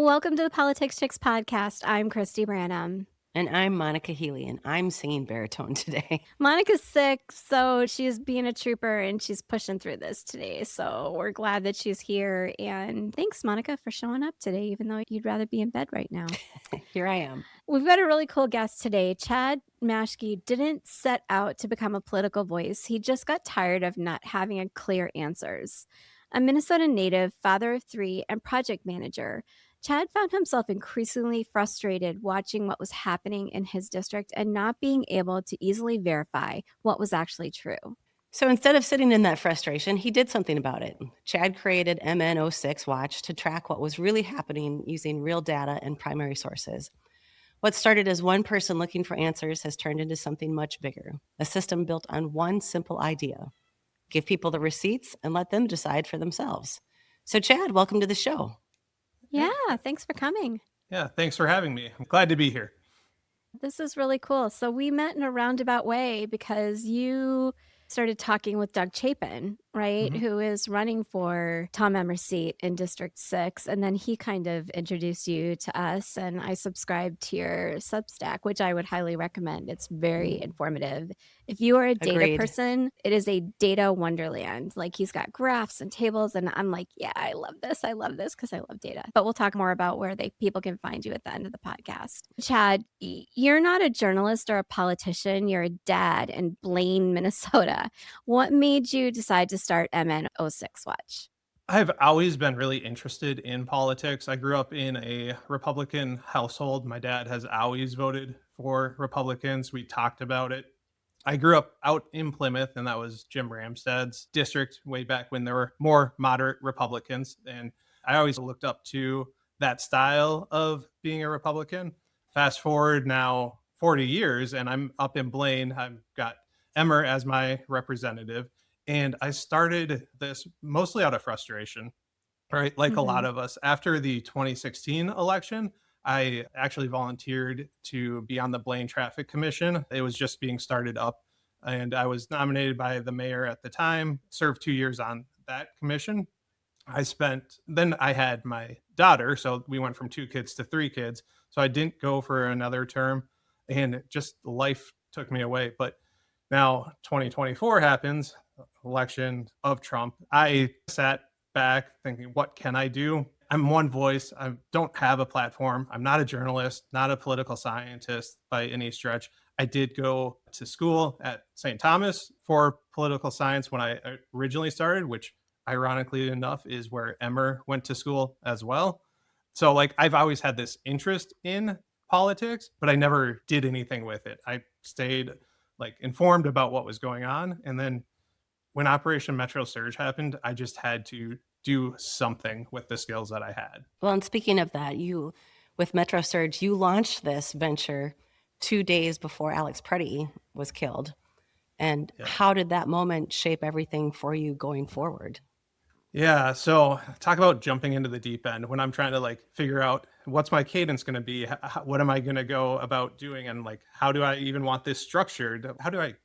Welcome to the Politics Chicks podcast. I'm Christy Branham. And I'm Monica Healy, and I'm singing baritone today. Monica's sick, so she's being a trooper and she's pushing through this today. So we're glad that she's here. And thanks, Monica, for showing up today, even though you'd rather be in bed right now. Here I am. We've got a really cool guest today. Chad Maschke didn't set out to become a political voice. He just got tired of not having clear answers. A Minnesota native, father of three, and project manager, Chad found himself increasingly frustrated watching what was happening in his district and not being able to easily verify what was actually true. So instead of sitting in that frustration, he did something about it. Chad created MN06 Watch to track what was really happening using real data and primary sources. What started as one person looking for answers has turned into something much bigger, a system built on one simple idea. Give people the receipts and let them decide for themselves. So Chad, welcome to the show. Yeah, thanks for coming. Yeah, thanks for having me. I'm glad to be here. This is really cool. So we met in a roundabout way because you started talking with Doug Chapin, right, who is running for Tom Emmer's seat in District 6. And then he kind of introduced you to us, and I subscribed to your Substack, which I would highly recommend. It's very informative. If you are a data Agreed. person, it is a data wonderland. Like, he's got graphs and tables, and I'm like, yeah, I love this. I love this because I love data. But we'll talk more about where people can find you at the end of the podcast. Chad, you're not a journalist or a politician. You're a dad in Blaine, Minnesota. What made you decide to start MN06 Watch? I've always been really interested in politics. I grew up in a Republican household. My dad has always voted for Republicans. We talked about it. I grew up out in Plymouth, and that was Jim Ramstad's district way back when there were more moderate Republicans. And I always looked up to that style of being a Republican. Fast forward now 40 years, and I'm up in Blaine. I've got Emmer as my representative. And I started this mostly out of frustration, right? Like a lot of us. After the 2016 election, I actually volunteered to be on the Blaine Traffic Commission. It was just being started up, and I was nominated by the mayor at the time, served 2 years on that commission. Then I had my daughter, so we went from 2 kids to 3 kids. So I didn't go for another term, and just life took me away. But now 2024 happens, election of Trump. I sat back thinking, what can I do? I'm one voice. I don't have a platform. I'm not a journalist, not a political scientist by any stretch. I did go to school at St. Thomas for political science when I originally started, which ironically enough is where Emmer went to school as well. So like I've always had this interest in politics, but I never did anything with it. I stayed like informed about what was going on. And then when Operation Metro Surge happened, I just had to do something with the skills that I had. Well, and speaking of that, with Metro Surge, you launched this venture 2 days before Alex Preddy was killed. And how did that moment shape everything for you going forward? Yeah, so talk about jumping into the deep end when I'm trying to like figure out what's my cadence going to be, what am I going to go about doing, and like how do I even want this structured? How do I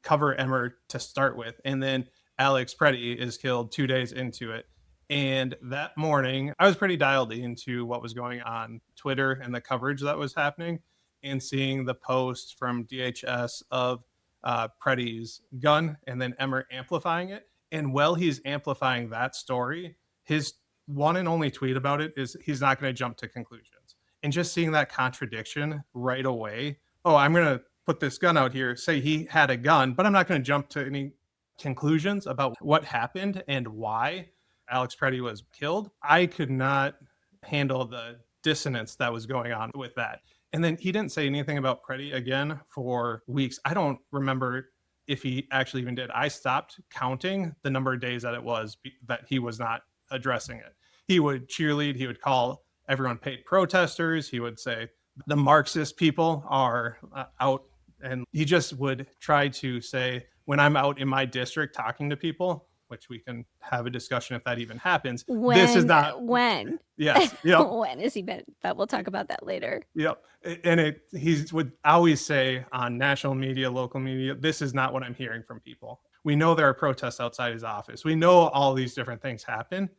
cover Emmer to start with? And then Alex Preddy is killed 2 days into it. And that morning, I was pretty dialed into what was going on Twitter and the coverage that was happening, and seeing the post from DHS of Preddy's gun and then Emmer amplifying it. And while he's amplifying that story, his one and only tweet about it is he's not going to jump to conclusions. And just seeing that contradiction right away, oh, I'm going to put this gun out here, say he had a gun, but I'm not going to jump to any conclusions about what happened and why Alex Preddy was killed. I could not handle the dissonance that was going on with that. And then he didn't say anything about Preddy again for weeks. I don't remember if he actually even did. I stopped counting the number of days that it was that he was not addressing it. He would cheerlead. He would call everyone paid protesters. He would say the Marxist people are out. And he just would try to say, when I'm out in my district talking to people, which we can have a discussion if that even happens. This is not when. Yes. Yep. When has he been? But we'll talk about that later. Yep. And he would always say on national media, local media, this is not what I'm hearing from people. We know there are protests outside his office. We know all these different things happen.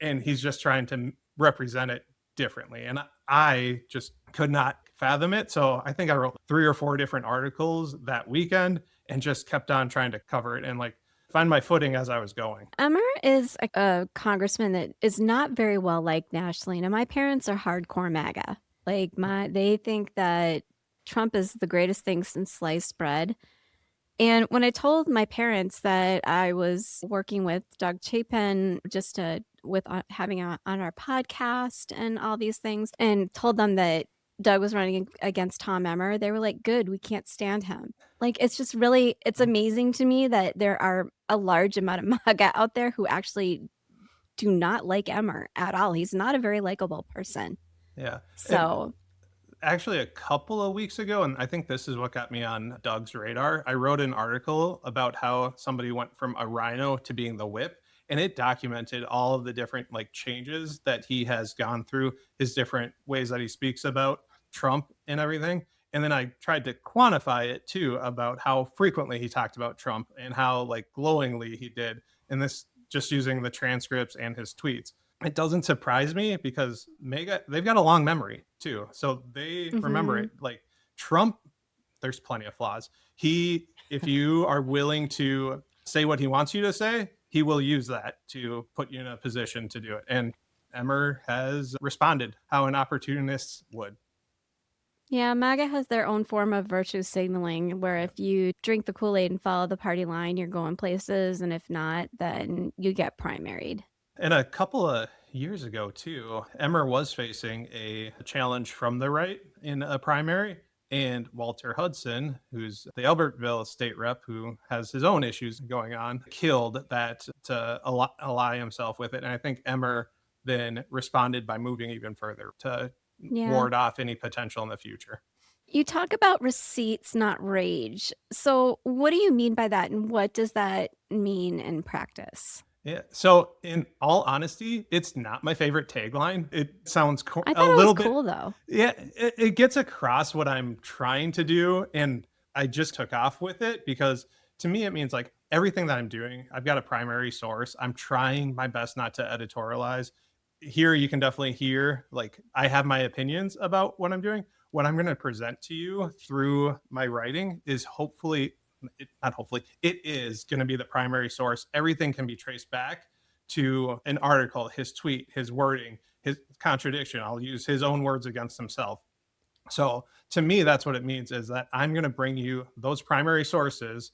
And he's just trying to represent it differently. And I just could not fathom it. So I think I wrote 3 or 4 different articles that weekend and just kept on trying to cover it and like find my footing as I was going. Emmer is a congressman that is not very well liked nationally. Now, my parents are hardcore MAGA. They think that Trump is the greatest thing since sliced bread. And when I told my parents that I was working with Doug Chapin having on our podcast and all these things, and told them that Doug was running against Tom Emmer, they were like, "Good, we can't stand him." Like, it's amazing to me that there are a large amount of MAGA out there who actually do not like Emmer at all. He's not a very likable person. Yeah. And So, actually, a couple of weeks ago, and I think this is what got me on Doug's radar, I wrote an article about how somebody went from a rhino to being the whip. And it documented all of the different like changes that he has gone through, his different ways that he speaks about Trump and everything. And then I tried to quantify it too about how frequently he talked about Trump and how like glowingly he did. And this just using the transcripts and his tweets. It doesn't surprise me because they've got a long memory too. So they remember it. Like Trump, there's plenty of flaws. If you are willing to say what he wants you to say, he will use that to put you in a position to do it. And Emmer has responded how an opportunist would. yeah, MAGA has their own form of virtue signaling where if you drink the Kool-Aid and follow the party line, you're going places. And if not, then you get primaried. And a couple of years ago, too, Emmer was facing a challenge from the right in a primary. And Walter Hudson, who's the Albertville state rep, who has his own issues going on, killed that to ally himself with it. And I think Emmer then responded by moving even further to Yeah. ward off any potential in the future. You talk about receipts, not rage. So, what do you mean by that? And what does that mean in practice? Yeah. So, in all honesty, it's not my favorite tagline. It sounds I a thought it little was bit cool, though. Yeah, it gets across what I'm trying to do. And I just took off with it because to me, it means like everything that I'm doing, I've got a primary source. I'm trying my best not to editorialize. Here, you can definitely hear like I have my opinions about what I'm doing. What I'm going to present to you through my writing is not hopefully, it is going to be the primary source. Everything can be traced back to an article, his tweet, his wording, his contradiction. I'll use his own words against himself. So to me, that's what it means is that I'm going to bring you those primary sources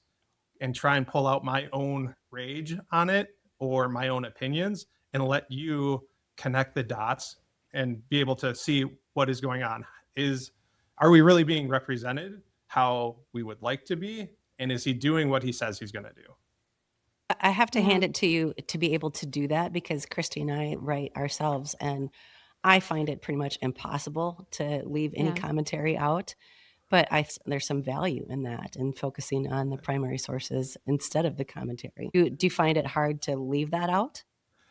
and try and pull out my own rage on it or my own opinions and let you connect the dots and be able to see what is going on. Are we really being represented how we would like to be? And is he doing what he says he's going to do? I have to Yeah. hand it to you to be able to do that because Christy and I write ourselves, and I find it pretty much impossible to leave any Yeah. commentary out. But there's some value in that and focusing on the primary sources instead of the commentary. Do you find it hard to leave that out?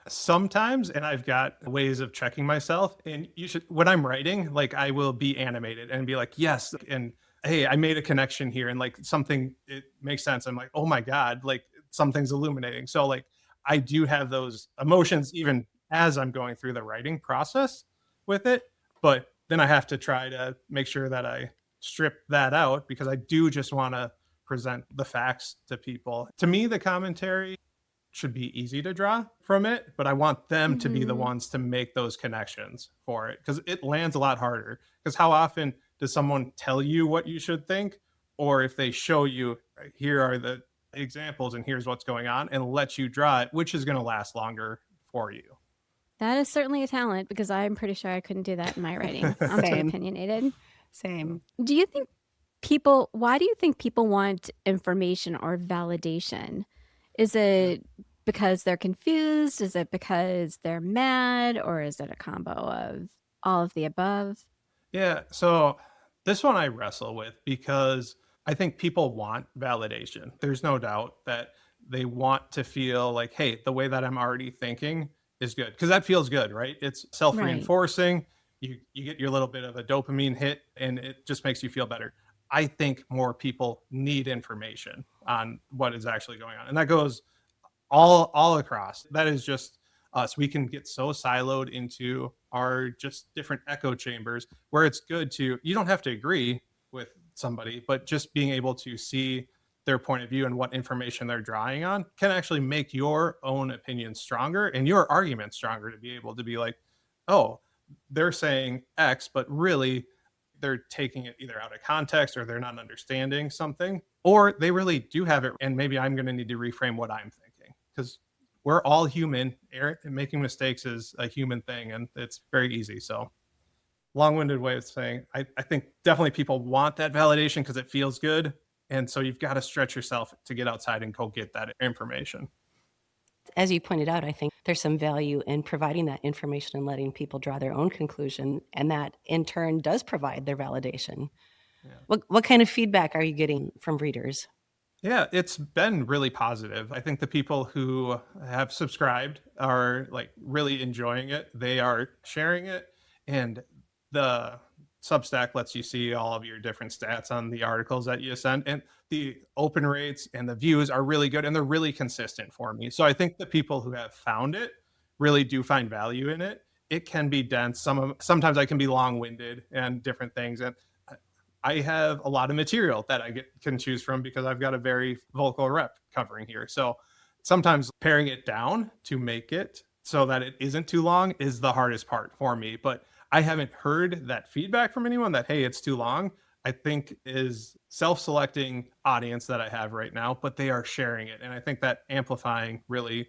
Sometimes, and I've got ways of checking myself. And when I'm writing, like I will be animated and be like, yes, and hey, I made a connection here, and like something it makes sense. I'm like, oh my god, like something's illuminating. So like I do have those emotions even as I'm going through the writing process with it, but then I have to try to make sure that I strip that out because I do just want to present the facts to people. To me, the commentary should be easy to draw from it, but I want them to be the ones to make those connections for it because it lands a lot harder. Because how often does someone tell you what you should think? Or if they show you, here are the examples and here's what's going on and let you draw it, which is going to last longer for you. That is certainly a talent because I'm pretty sure I couldn't do that in my writing. I'm too Same. opinionated. Same. Why do you think people want information or validation? Is it because they're confused? Is it because they're mad? Or is it a combo of all of the above? Yeah. So this one I wrestle with because I think people want validation. There's no doubt that they want to feel like, hey, the way that I'm already thinking is good because that feels good, right? It's self-reinforcing. You get your little bit of a dopamine hit and it just makes you feel better. I think more people need information on what is actually going on. And that goes all across. That is just us. We can get so siloed into our just different echo chambers where it's good to, you don't have to agree with somebody, but just being able to see their point of view and what information they're drawing on can actually make your own opinion stronger and your argument stronger, to be able to be like, oh, they're saying X, but really they're taking it either out of context or they're not understanding something, or they really do have it. And maybe I'm going to need to reframe what I'm thinking, because we're all human. Making mistakes is a human thing, and it's very easy. So, long-winded way of saying, I think definitely people want that validation because it feels good. And so you've got to stretch yourself to get outside and go get that information. As you pointed out, I think there's some value in providing that information and letting people draw their own conclusion. And that in turn does provide their validation. Yeah. What kind of feedback are you getting from readers? Yeah, it's been really positive. I think the people who have subscribed are like really enjoying it. They are sharing it. And the Substack lets you see all of your different stats on the articles that you send. And the open rates and the views are really good, and they're really consistent for me. So I think the people who have found it really do find value in it. It can be dense. Sometimes I can be long-winded and different things. And I have a lot of material that I can choose from because I've got a very vocal rep covering here. So sometimes paring it down to make it so that it isn't too long is the hardest part for me. But I haven't heard that feedback from anyone that, hey, it's too long. I think is self-selecting audience that I have right now, but they are sharing it. And I think that amplifying really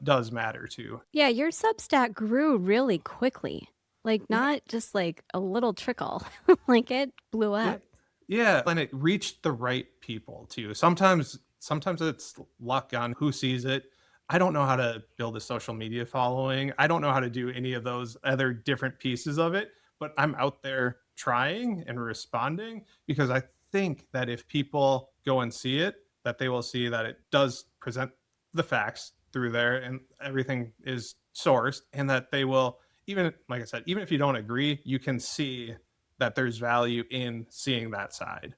does matter too. Yeah, your Substack grew really quickly. Like, not just like a little trickle. Like, it blew up. Yeah, and it reached the right people too. Sometimes it's luck on who sees it. I don't know how to build a social media following. I don't know how to do any of those other different pieces of it, but I'm out there trying and responding because I think that if people go and see it, that they will see that it does present the facts through there and everything is sourced, and that they will, even like I said, even if you don't agree, you can see that there's value in seeing that side.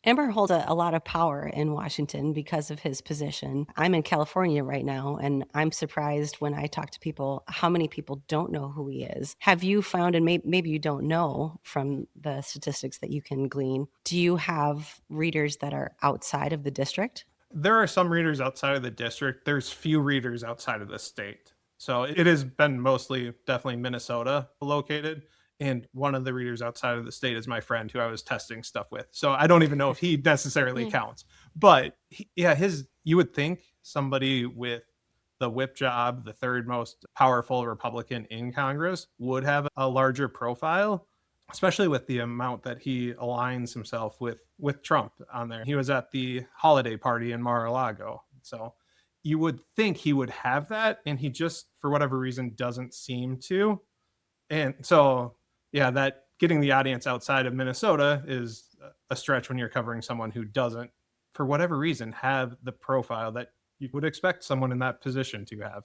Emmer holds a lot of power in Washington because of his position. I'm in California right now, and I'm surprised when I talk to people how many people don't know who he is. Have you found, and maybe you don't know from the statistics that you can glean, do you have readers that are outside of the district? There are some readers outside of the district. There's few readers outside of the state. So it has been mostly definitely Minnesota located. And one of the readers outside of the state is my friend who I was testing stuff with. So I don't even know if he necessarily counts. But you would think somebody with the whip job, the third most powerful Republican in Congress, would have a larger profile, especially with the amount that he aligns himself with Trump on there. He was at the holiday party in Mar-a-Lago. So you would think he would have that, and he just, for whatever reason, doesn't seem to. And so, yeah, that getting the audience outside of Minnesota is a stretch when you're covering someone who doesn't, for whatever reason, have the profile that you would expect someone in that position to have.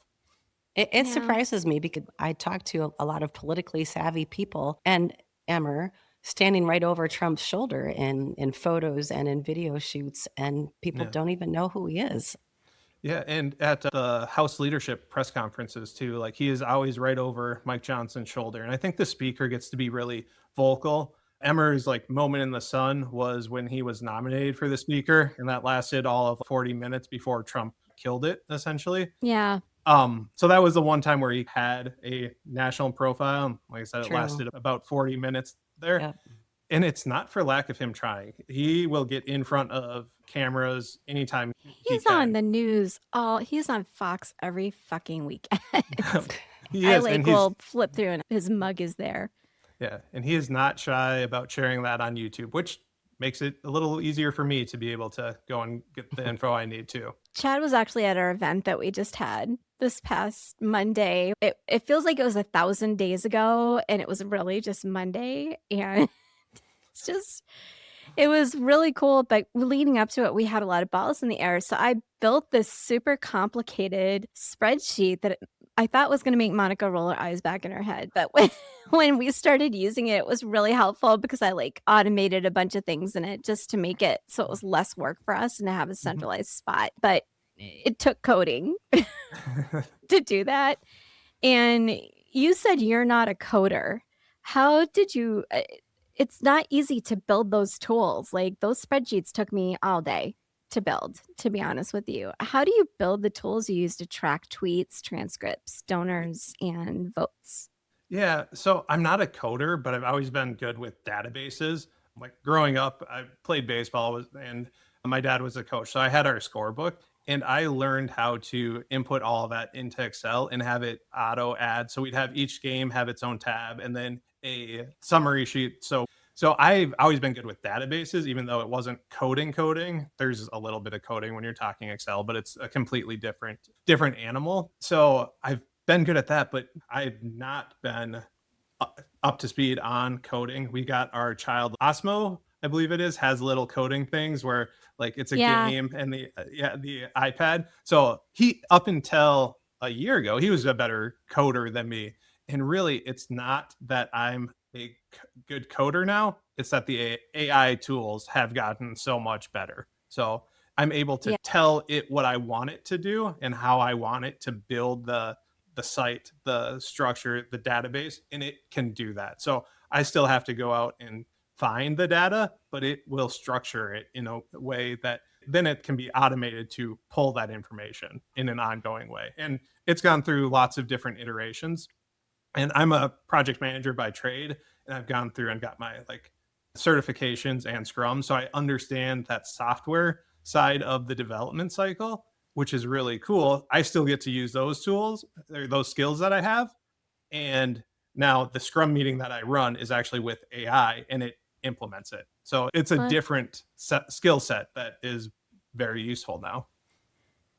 It surprises me because I talk to a lot of politically savvy people, and Emmer standing right over Trump's shoulder in photos and in video shoots, and people don't even know who he is. Yeah, and at the House leadership press conferences too, like he is always right over Mike Johnson's shoulder. And I think the speaker gets to be really vocal. Emmer's like moment in the sun was when he was nominated for the speaker, and that lasted all of 40 minutes before Trump killed it, essentially. Yeah. So that was the one time where he had a national profile. Like I said, it lasted about 40 minutes there. Yep. And it's not for lack of him trying. He will get in front of cameras anytime he's on the news. He's on Fox every fucking weekend. Will flip through and his mug is there. Yeah, and he is not shy about sharing that on YouTube, which makes it a little easier for me to be able to go and get the info I need too. Chad was actually at our event that we just had this past Monday. It feels like it was 1,000 days ago, and it was really just Monday, and it was really cool. But leading up to it, we had a lot of balls in the air. So I built this super complicated spreadsheet that I thought was going to make Monica roll her eyes back in her head. But when we started using it, it was really helpful because I automated a bunch of things in it just to make it so it was less work for us and to have a centralized spot. But it took coding to do that. And you said you're not a coder. How did you it's not easy to build those tools. Like those spreadsheets took me all day to build, to be honest with you. How do you build the tools you use to track tweets, transcripts, donors, and votes? Yeah, so I'm not a coder, but I've always been good with databases. Like growing up, I played baseball and my dad was a coach. So I had our scorebook and I learned how to input all of that into Excel and have it auto add. So we'd have each game have its own tab and then a summary sheet. So I've always been good with databases, even though it wasn't coding. There's a little bit of coding when you're talking Excel, but it's a completely different animal. So I've been good at that, but I've not been up to speed on coding. We got our child Osmo, I believe it is, has little coding things where like it's a Yeah. game and the iPad. So he up until a year ago, he was a better coder than me. And really, it's not that I'm a good coder now. It's that the AI tools have gotten so much better. So I'm able to Yeah. tell it what I want it to do and how I want it to build the site, the structure, the database, and it can do that. So I still have to go out and find the data, but it will structure it in a way that then it can be automated to pull that information in an ongoing way. And it's gone through lots of different iterations. And I'm a project manager by trade, and I've gone through and got my like certifications and Scrum. So I understand that software side of the development cycle, which is really cool. I still get to use those tools or those skills that I have. And now the Scrum meeting that I run is actually with AI and it implements it. So it's a What? different skill set that is very useful now.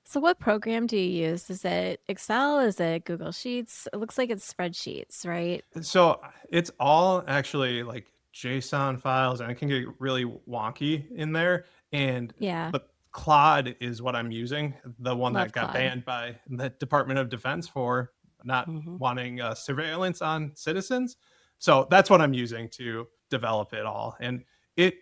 So what program do you use? Is it Excel? Is it Google Sheets? It looks like it's spreadsheets, right? So it's all actually like JSON files and it can get really wonky in there. And Yeah. but Claude is what I'm using, the one that Love got Claude. banned by the Department of Defense for not Mhm. wanting surveillance on citizens. So that's what I'm using to develop it all. And it,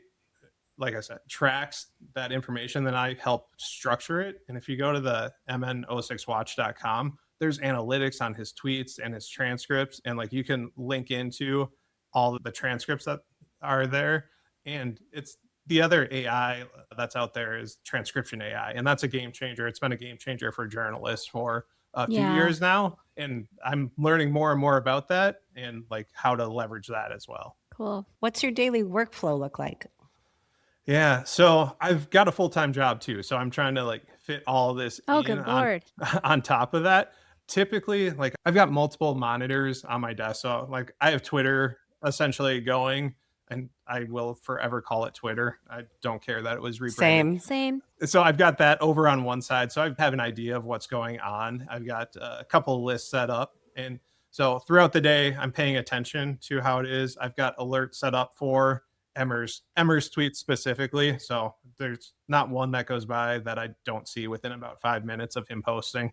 like I said, tracks that information. Then I help structure it. And if you go to the MN06watch.com, there's analytics on his tweets and his transcripts. And like you can link into all of the transcripts that are there. And it's the other AI that's out there is transcription AI. And that's a game changer. It's been a game changer for journalists for a few Yeah. years now. And I'm learning more and more about that and like how to leverage that as well. Cool. What's your daily workflow look like? Yeah, so I've got a full-time job too, so I'm trying to like fit all of this Oh, in good Lord. on top of that. Typically, like I've got multiple monitors on my desk, so like I have Twitter essentially going, and I will forever call it Twitter. I don't care that it was rebranded. Same. Same. So I've got that over on one side, so I have an idea of what's going on. I've got a couple of lists set up, and so throughout the day, I'm paying attention to how it is. I've got alerts set up for Emmer's tweets specifically. So there's not one that goes by that I don't see within about 5 minutes of him posting.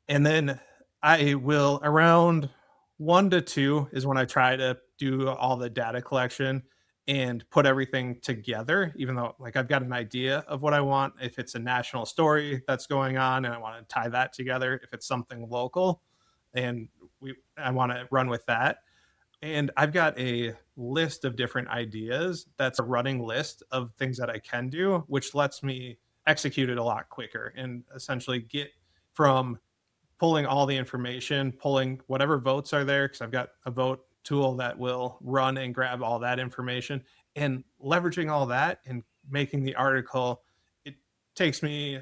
And then I will around 1 to 2 is when I try to do all the data collection and put everything together, even though like I've got an idea of what I want. If it's a national story that's going on and I want to tie that together, if it's something local and I want to run with that, and I've got a list of different ideas that's a running list of things that I can do, which lets me execute it a lot quicker and essentially get from pulling all the information, pulling whatever votes are there, because I've got a vote tool that will run and grab all that information and leveraging all that and making the article. It takes me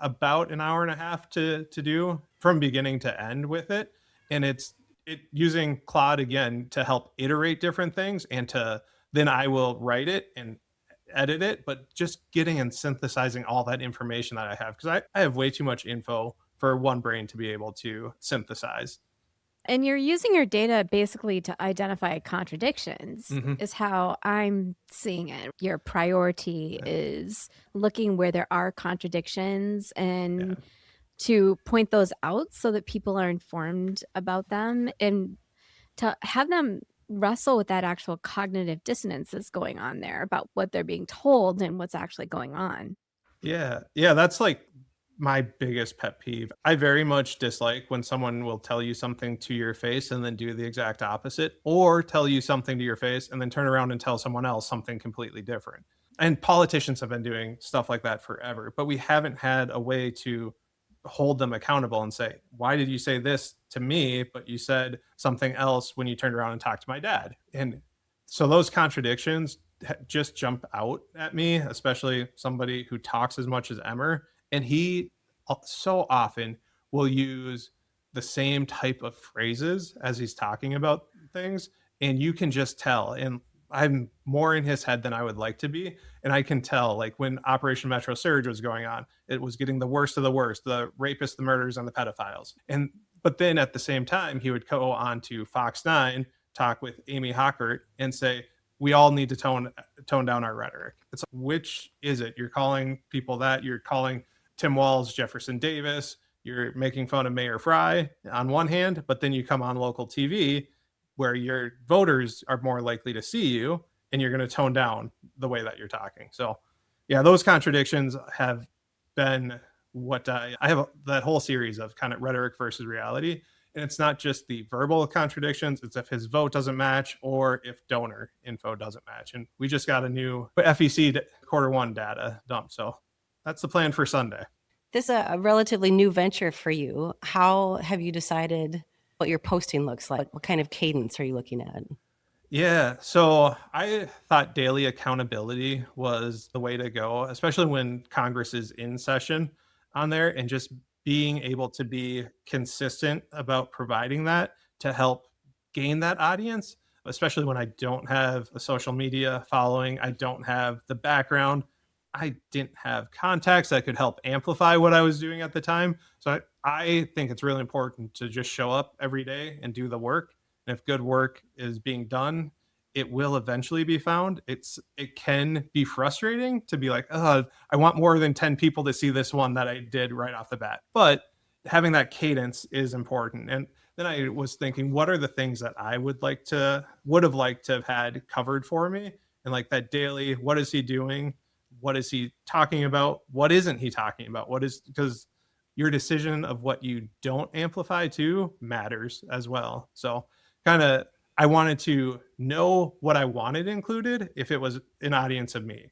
about an hour and a half to do from beginning to end with it. And it's using Claude again to help iterate different things and to then I will write it and edit it, but just getting and synthesizing all that information that I have because I have way too much info for one brain to be able to synthesize. And you're using your data basically to identify contradictions, Mm-hmm. is how I'm seeing it. Your priority Yeah. is looking where there are contradictions Yeah. and to point those out so that people are informed about them and to have them wrestle with that actual cognitive dissonance that's going on there about what they're being told and what's actually going on. Yeah. Yeah. That's like my biggest pet peeve. I very much dislike when someone will tell you something to your face and then do the exact opposite, or tell you something to your face and then turn around and tell someone else something completely different. And politicians have been doing stuff like that forever, but we haven't had a way to hold them accountable and say, why did you say this to me, but you said something else when you turned around and talked to my dad? And so those contradictions just jump out at me, especially somebody who talks as much as Emmer. And he so often will use the same type of phrases as he's talking about things. And you can just tell. And I'm more in his head than I would like to be. And I can tell, like when Operation Metro Surge was going on, it was getting the worst of the worst, the rapists, the murderers, and the pedophiles. And but then at the same time, he would go on to Fox 9, talk with Amy Hockert, and say, we all need to tone down our rhetoric. It's which is it? You're calling people that, you're calling Tim Walz Jefferson Davis, you're making fun of Mayor Fry on one hand, but then you come on local TV where your voters are more likely to see you and you're going to tone down the way that you're talking. So, yeah, those contradictions have been what I have that whole series of kind of rhetoric versus reality. And it's not just the verbal contradictions, it's if his vote doesn't match or if donor info doesn't match. And we just got a new FEC Q1 data dump. So that's the plan for Sunday. This is a relatively new venture for you. How have you decided what your posting looks like? What kind of cadence are you looking at? Yeah, so I thought daily accountability was the way to go, especially when Congress is in session on there, and just being able to be consistent about providing that to help gain that audience, especially when I don't have a social media following, I don't have the background, I didn't have contacts that could help amplify what I was doing at the time. So I think it's really important to just show up every day and do the work. And if good work is being done, it will eventually be found. It can be frustrating to be like, oh, I want more than 10 people to see this one that I did right off the bat. But having that cadence is important. And then I was thinking, what are the things that I would have liked to have had covered for me? And like that daily, what is he doing? What is he talking about? What isn't he talking about? Because your decision of what you don't amplify to matters as well. So kind of I wanted to know what I wanted included if it was an audience of me.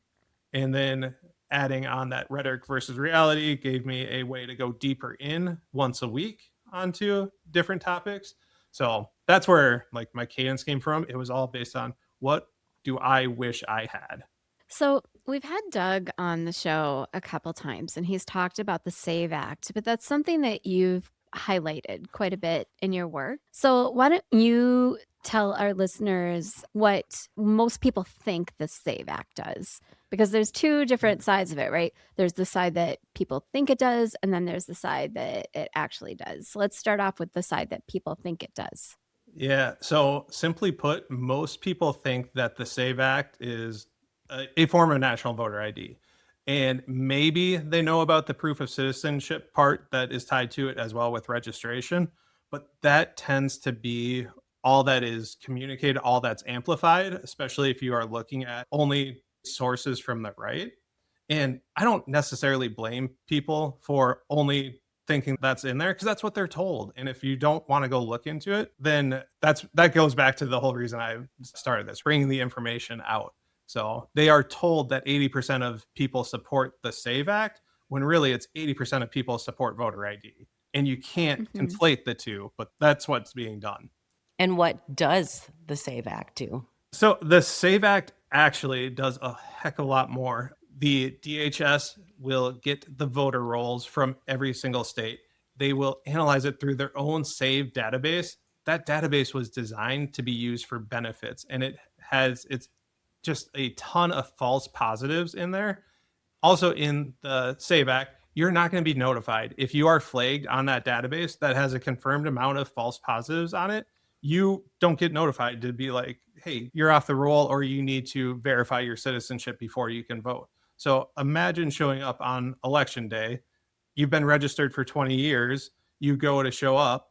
And then adding on that rhetoric versus reality gave me a way to go deeper in once a week onto different topics. So that's where like my cadence came from. It was all based on what do I wish I had. So we've had Doug on the show a couple times, and he's talked about the SAVE Act, but that's something that you've highlighted quite a bit in your work. So why don't you tell our listeners what most people think the SAVE Act does? Because there's two different sides of it, right? There's the side that people think it does, and then there's the side that it actually does. So let's start off with the side that people think it does. Yeah. So simply put, most people think that the SAVE Act is a form of national voter ID. And maybe they know about the proof of citizenship part that is tied to it as well with registration. But that tends to be all that is communicated, all that's amplified, especially if you are looking at only sources from the right. And I don't necessarily blame people for only thinking that's in there because that's what they're told. And if you don't want to go look into it, then that goes back to the whole reason I started this, bringing the information out. So they are told that 80% of people support the SAVE Act when really it's 80% of people support voter ID. And you can't conflate the two, but that's what's being done. And what does the SAVE Act do? So the SAVE Act actually does a heck of a lot more. The DHS will get the voter rolls from every single state. They will analyze it through their own SAVE database. That database was designed to be used for benefits, and it's just a ton of false positives in there. Also in the SAVE Act, you're not going to be notified. If you are flagged on that database that has a confirmed amount of false positives on it, you don't get notified to be like, hey, you're off the roll or you need to verify your citizenship before you can vote. So imagine showing up on election day. You've been registered for 20 years. You go to show up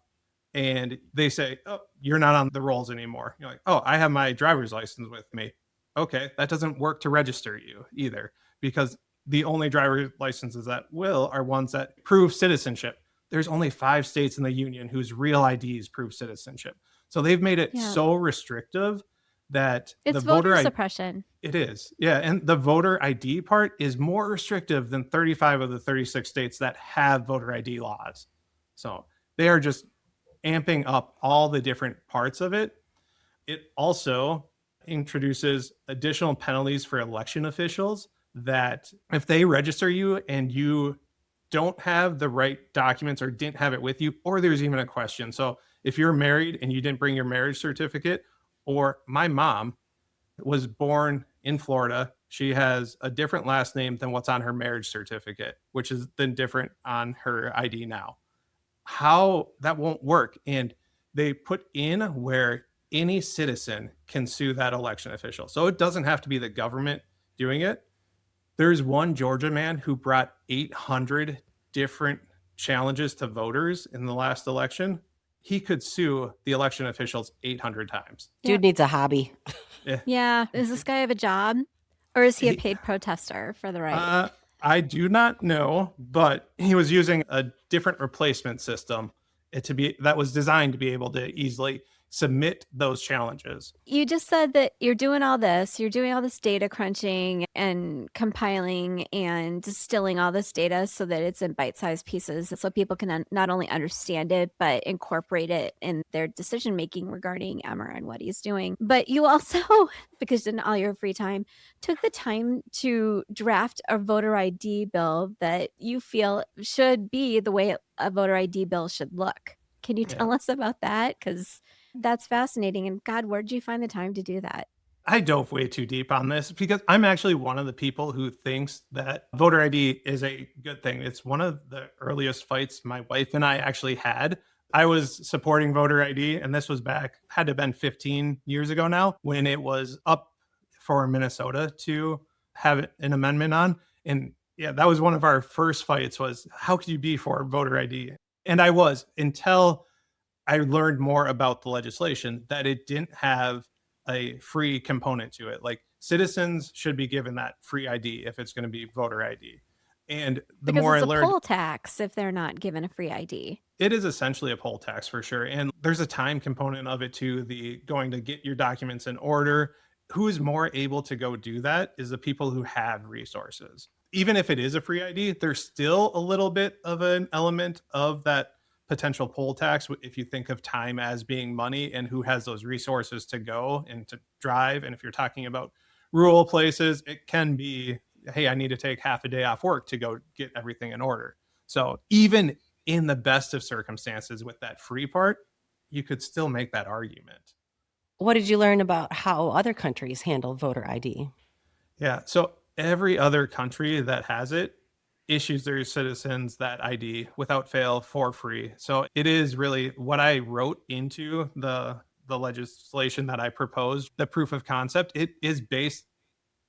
and they say, oh, you're not on the rolls anymore. You're like, oh, I have my driver's license with me. Okay, that doesn't work to register you either because the only driver licenses that will are ones that prove citizenship. There's only 5 states in the union whose real IDs prove citizenship. So they've made it Yeah. so restrictive that It's the voter voter suppression. it is. Yeah. And the voter ID part is more restrictive than 35 of the 36 states that have voter ID laws. So they are just amping up all the different parts of it. It also introduces additional penalties for election officials that if they register you and you don't have the right documents or didn't have it with you, or there's even a question. So if you're married and you didn't bring your marriage certificate, or my mom was born in Florida. She has a different last name than what's on her marriage certificate, which is then different on her ID now. How that won't work. And they put in where any citizen can sue that election official. So it doesn't have to be the government doing it. There's one Georgia man who brought 800 different challenges to voters in the last election. He could sue the election officials 800 times. Dude needs a hobby. Yeah. Does this guy have a job? Or is he a He- paid protester for the right? I do not know, but he was using a different replacement system that was designed to be able to easily submit those challenges. You just said that you're doing all this data crunching and compiling and distilling all this data so that it's in bite-sized pieces so people can not only understand it, but incorporate it in their decision making regarding Emmer and what he's doing. But you also, because in all your free time, took the time to draft a voter ID bill that you feel should be the way a voter ID bill should look. Can you tell us about that? Because that's fascinating. And God, where did you find the time to do that? I dove way too deep on this because I'm actually one of the people who thinks that voter ID is a good thing. It's one of the earliest fights my wife and I actually had. I was supporting voter ID, and this was had to have been 15 years ago now, when it was up for Minnesota to have an amendment on. And yeah, that was one of our first fights was, how could you be for voter ID? And I was, until I learned more about the legislation, that it didn't have a free component to it. Like, citizens should be given that free ID if it's going to be voter ID. And the Because more I it's a learned, poll tax if they're not given a free ID. it is essentially a poll tax for sure. And there's a time component of it too, the going to get your documents in order. Who is more able to go do that is the people who have resources. Even if it is a free ID, there's still a little bit of an element of that potential poll tax if you think of time as being money and who has those resources to go and to drive. And if you're talking about rural places, it can be, hey, I need to take half a day off work to go get everything in order. So even in the best of circumstances with that free part, you could still make that argument. What did you learn about how other countries handle voter ID? Yeah. So every other country that has it issues their citizens that ID without fail for free. So it is really what I wrote into the legislation that I proposed, the proof of concept. It is based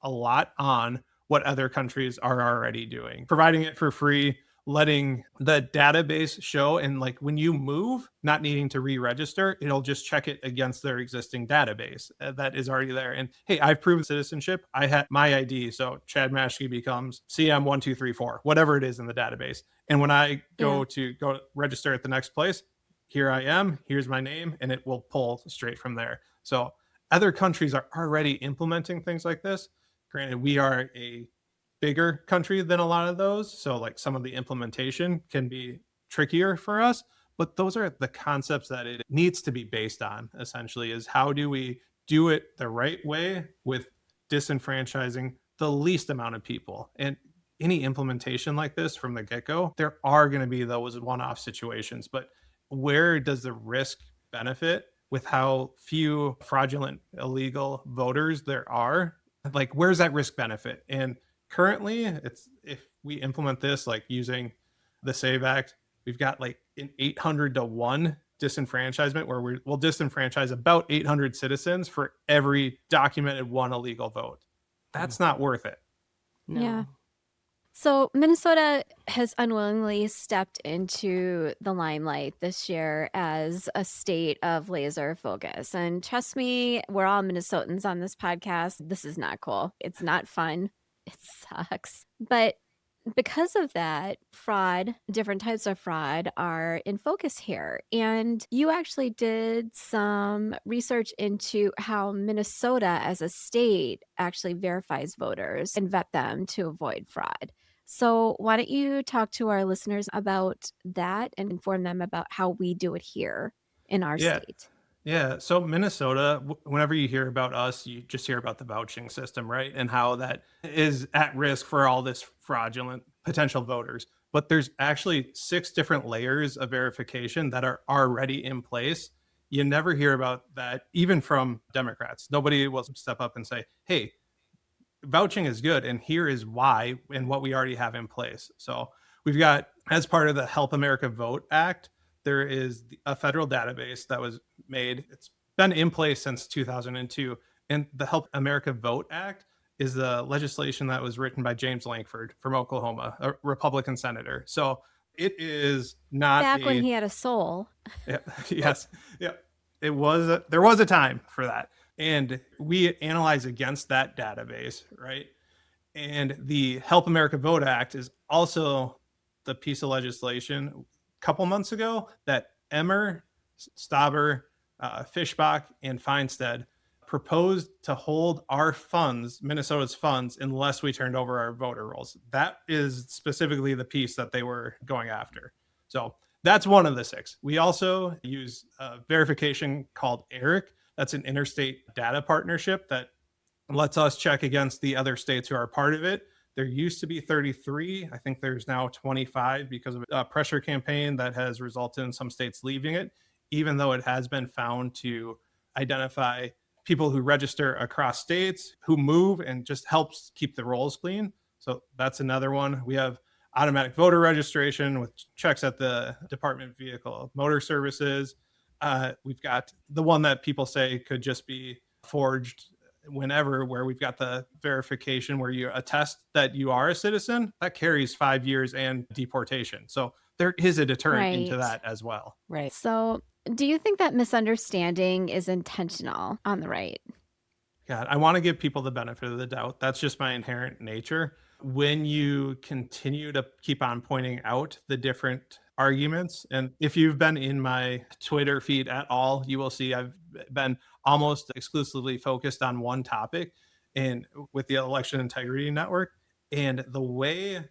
a lot on what other countries are already doing, providing it for free, letting the database show. And like when you move, not needing to re-register, it'll just check it against their existing database that is already there. And hey, I've proven citizenship. I had my ID. So Chad Maschke becomes CM1234, whatever it is in the database. And when I go to register at the next place, here I am, here's my name, and it will pull straight from there. So other countries are already implementing things like this. Granted, we are a bigger country than a lot of those. So like some of the implementation can be trickier for us, but those are the concepts that it needs to be based on, essentially, is how do we do it the right way with disenfranchising the least amount of people. And any implementation like this from the get-go, there are going to be those one-off situations, but where does the risk benefit with how few fraudulent illegal voters there are? Like, where's that risk benefit? And currently, it's if we implement this, like using the SAVE Act, we've got like an 800 to 1 disenfranchisement where we'll disenfranchise about 800 citizens for every documented one illegal vote. That's not worth it. No. Yeah. So Minnesota has unwillingly stepped into the limelight this year as a state of laser focus. And trust me, we're all Minnesotans on this podcast. This is not cool. It's not fun. It sucks. But because of that, fraud, different types of fraud are in focus here. And you actually did some research into how Minnesota as a state actually verifies voters and vet them to avoid fraud. So, why don't you talk to our listeners about that and inform them about how we do it here in our Yeah. state? Yeah. So Minnesota, whenever you hear about us, you just hear about the vouching system, right? And how that is at risk for all this fraudulent potential voters. But there's actually 6 different layers of verification that are already in place. You never hear about that, even from Democrats. Nobody will step up and say, hey, vouching is good and here is why and what we already have in place. So we've got, as part of the Help America Vote Act, there is a federal database that was made. It's been in place since 2002. And the Help America Vote Act is the legislation that was written by James Lankford from Oklahoma, a Republican senator. So it is not Back when a, he had a soul. yeah, yes, yeah, there was a time for that. And we analyze against that database, right? And the Help America Vote Act is also the piece of legislation a couple months ago that Emmer, Stauber, Fischbach, and Feinstead proposed to hold our funds, Minnesota's funds, unless we turned over our voter rolls. That is specifically the piece that they were going after. So that's one of the 6. We also use verification called ERIC. That's an interstate data partnership that lets us check against the other states who are part of it. There used to be 33. I think there's now 25 because of a pressure campaign that has resulted in some states leaving it, even though it has been found to identify people who register across states, who move, and just helps keep the rolls clean. So that's another one. We have automatic voter registration with checks at the Department of Vehicle Motor Services. We've got the one that people say could just be forged whenever, where we've got the verification where you attest that you are a citizen. That carries 5 years and deportation. So there is a deterrent into Right. that as well. Right. So, do you think that misunderstanding is intentional on the right? God, I want to give people the benefit of the doubt. That's just my inherent nature. When you continue to keep on pointing out the different arguments, and if you've been in my Twitter feed at all, you will see I've been almost exclusively focused on one topic and with the Election Integrity Network. And the way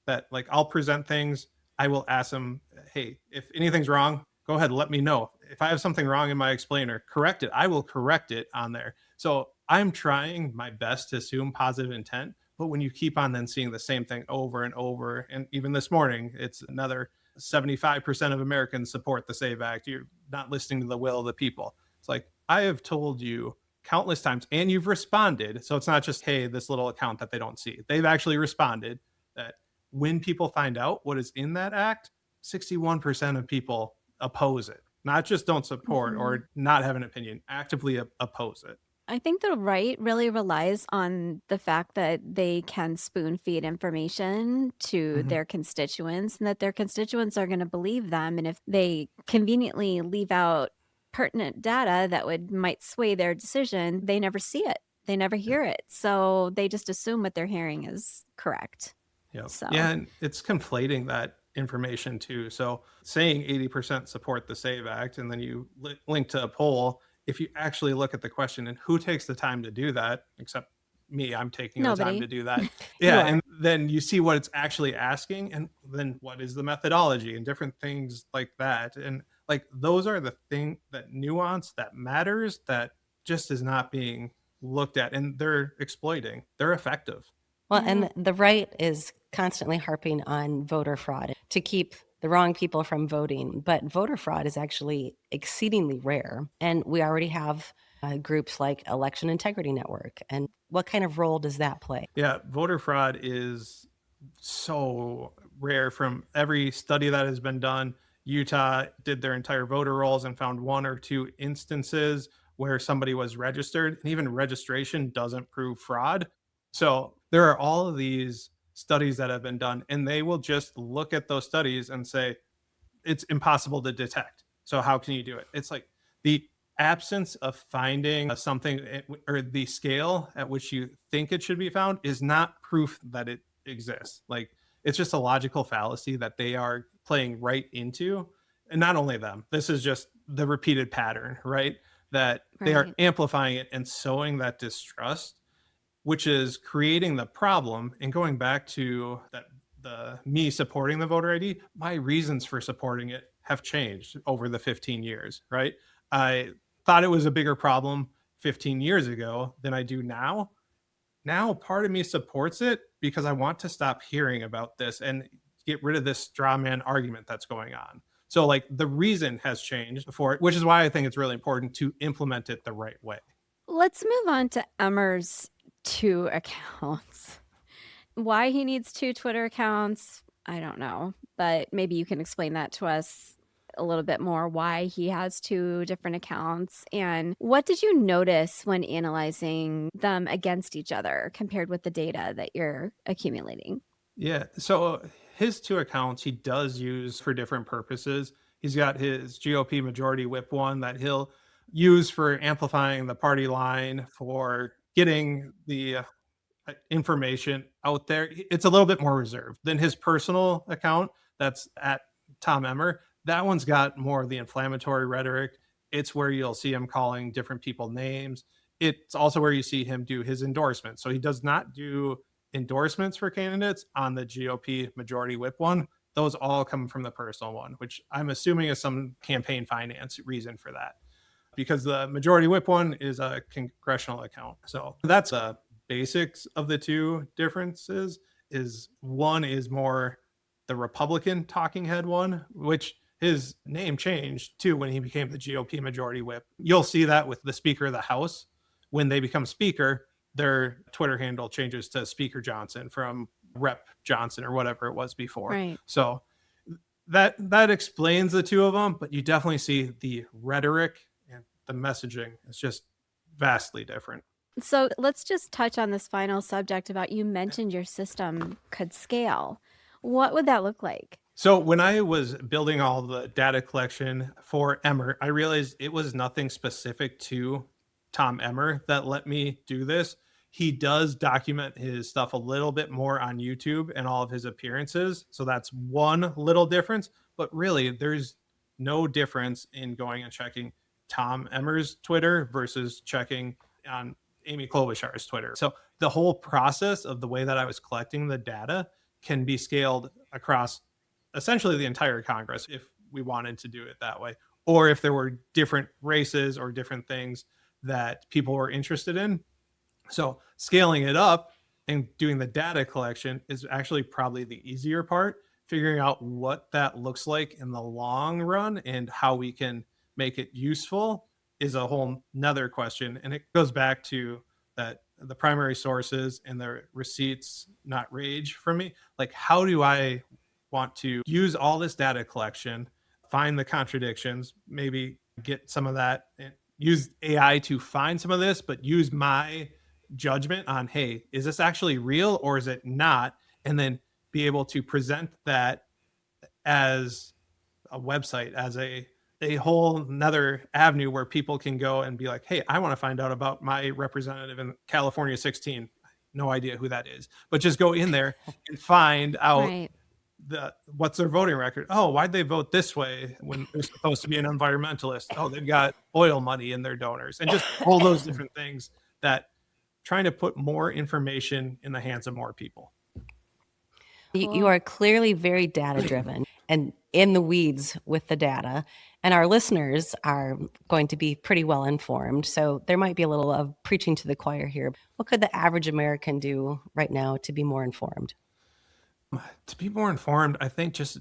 that, like, I'll present things, I will ask them, hey, if anything's wrong, go ahead, let me know. If I have something wrong in my explainer, correct it. I will correct it on there. So I'm trying my best to assume positive intent. But when you keep on then seeing the same thing over and over, and even this morning, it's another 75% of Americans support the SAVE Act. You're not listening to the will of the people. It's like, I have told you countless times, and you've responded. So it's not just, hey, this little account that they don't see. They've actually responded that when people find out what is in that act, 61% of people oppose it. Not just don't support or not have an opinion, actively oppose it. I think the right really relies on the fact that they can spoon feed information to their constituents and that their constituents are going to believe them. And if they conveniently leave out pertinent data that might sway their decision, they never see it. They never hear it. So they just assume what they're hearing is correct. Yeah. So Yeah. And it's conflating that information too. So saying 80% support the SAVE Act, and then you link to a poll. If you actually look at the question and who takes the time to do that, except me, I'm taking the time nobody. to do that. You Yeah. are. And then you see what it's actually asking, and then what is the methodology and different things like that. And like, those are the thing, that nuance that matters, that just is not being looked at, and they're exploiting. They're effective. Well, and the right is constantly harping on voter fraud to keep the wrong people from voting. But voter fraud is actually exceedingly rare. And we already have groups like Election Integrity Network. And what kind of role does that play? Yeah, voter fraud is so rare. From every study that has been done, Utah did their entire voter rolls and found 1 or 2 instances where somebody was registered, and even registration doesn't prove fraud. So there are all of these studies that have been done, and they will just look at those studies and say it's impossible to detect. So how can you do it? It's like, the absence of finding something or the scale at which you think it should be found is not proof that it exists. Like, it's just a logical fallacy that they are playing right into. And not only them, this is just the repeated pattern, right? That they are Right. amplifying it and sowing that distrust, which is creating the problem. And going back to that, the me supporting the voter ID, my reasons for supporting it have changed over the 15 years, right? I thought it was a bigger problem 15 years ago than I do now. Now, part of me supports it because I want to stop hearing about this and get rid of this straw man argument that's going on. So, like, the reason has changed for it, which is why I think it's really important to implement it the right way. Let's move on to Emmer's 2 accounts. Why he needs 2 Twitter accounts, I don't know, but maybe you can explain that to us a little bit more, why he has 2 different accounts, and what did you notice when analyzing them against each other compared with the data that you're accumulating? Yeah. So his 2 accounts he does use for different purposes. He's got his GOP majority whip one that he'll use for amplifying the party line, for getting the information out there. It's a little bit more reserved than his personal account that's at Tom Emmer. That one's got more of the inflammatory rhetoric. It's where you'll see him calling different people names. It's also where you see him do his endorsements. So he does not do endorsements for candidates on the GOP majority whip one. Those all come from the personal one, which I'm assuming is some campaign finance reason for that, because the majority whip one is a congressional account. So that's a basics of the 2 differences. Is one is more the Republican talking head one, which his name changed too when he became the GOP majority whip. You'll see that with the Speaker of the House. When they become Speaker, their Twitter handle changes to Speaker Johnson from Rep Johnson or whatever it was before. Right. So that explains the 2 of them, but you definitely see the rhetoric and the messaging is just vastly different. So let's just touch on this final subject about, you mentioned your system could scale. What would that look like? So when I was building all the data collection for Emmer, I realized it was nothing specific to Tom Emmer that let me do this. He does document his stuff a little bit more on YouTube and all of his appearances. So that's one little difference. But really, there's no difference in going and checking Tom Emmer's Twitter versus checking on Amy Klobuchar's Twitter. So the whole process of the way that I was collecting the data can be scaled across essentially the entire Congress if we wanted to do it that way, or if there were different races or different things that people were interested in. So scaling it up and doing the data collection is actually probably the easier part. Figuring out what that looks like in the long run and how we can make it useful is a whole nother question. And it goes back to that the primary sources and the receipts, not rage for me. Like, how do I want to use all this data collection, find the contradictions, maybe get some of that, and use AI to find some of this, but use my judgment on, hey, is this actually real or is it not? And then be able to present that as a website, as a whole another avenue where people can go and be like, hey, I want to find out about my representative in California 16. No idea who that is, but just go in there and find out Right. what's their voting record. Oh, why'd they vote this way when they're supposed to be an environmentalist? Oh, they've got oil money in their donors, and just all those different things that trying to put more information in the hands of more people. You are clearly very data driven and in the weeds with the data. And our listeners are going to be pretty well informed. So there might be a little of preaching to the choir here. What could the average American do right now to be more informed? To be more informed, I think just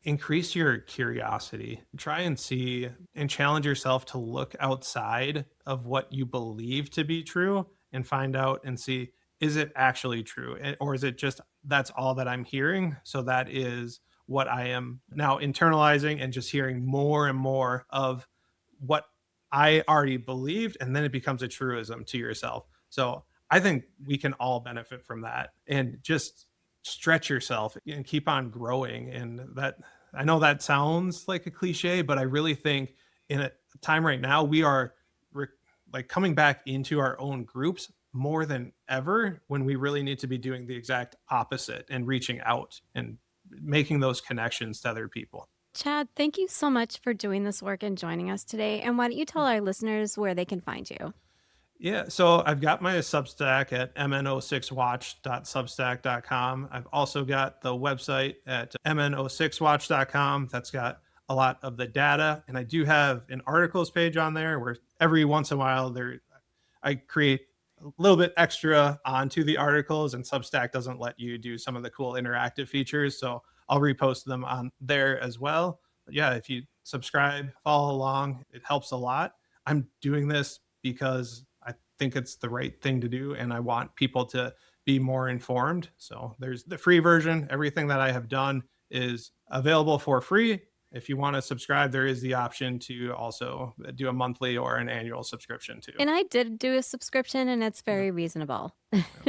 increase your curiosity. Try and see and challenge yourself to look outside of what you believe to be true and find out and see, is it actually true? Or is it just that's all that I'm hearing? So that is what I am now internalizing and just hearing more and more of what I already believed. And then it becomes a truism to yourself. So I think we can all benefit from that, and just stretch yourself and keep on growing. And that, I know that sounds like a cliche, but I really think in time right now, we are like coming back into our own groups more than ever, when we really need to be doing the exact opposite and reaching out and making those connections to other people. Chad, thank you so much for doing this work and joining us today. And why don't you tell our listeners where they can find you? Yeah, so I've got my Substack at MN06Watch.substack.com. I've also got the website at MN06Watch.com. That's got a lot of the data. And I do have an articles page on there where every once in a while I create a little bit extra onto the articles, and Substack doesn't let you do some of the cool interactive features. So I'll repost them on there as well. But yeah, if you subscribe, follow along, it helps a lot. I'm doing this because I think it's the right thing to do, and I want people to be more informed. So there's the free version. Everything that I have done is available for free. If you want to subscribe, there is the option to also do a monthly or an annual subscription too. And I did do a subscription, and it's very reasonable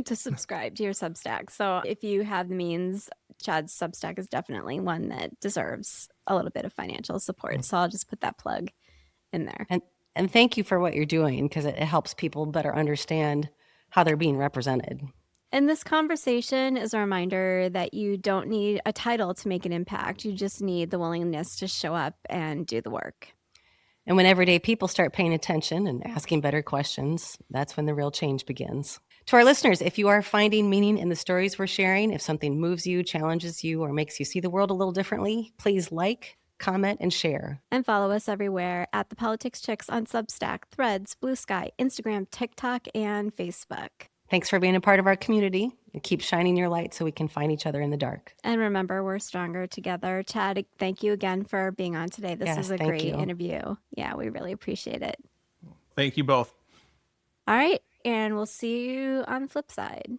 to subscribe to your Substack. So if you have the means, Chad's Substack is definitely one that deserves a little bit of financial support. So I'll just put that plug in there. And thank you for what you're doing, because it helps people better understand how they're being represented. And this conversation is a reminder that you don't need a title to make an impact. You just need the willingness to show up and do the work. And when everyday people start paying attention and asking better questions, that's when the real change begins. To our listeners, if you are finding meaning in the stories we're sharing, if something moves you, challenges you, or makes you see the world a little differently, please like, comment, and share. And follow us everywhere at The Politics Chicks on Substack, Threads, Blue Sky, Instagram, TikTok, and Facebook. Thanks for being a part of our community, and keep shining your light so we can find each other in the dark. And remember, we're stronger together. Chad, thank you again for being on today. This is a great interview. Yeah, we really appreciate it. Thank you both. All right, and we'll see you on the flip side.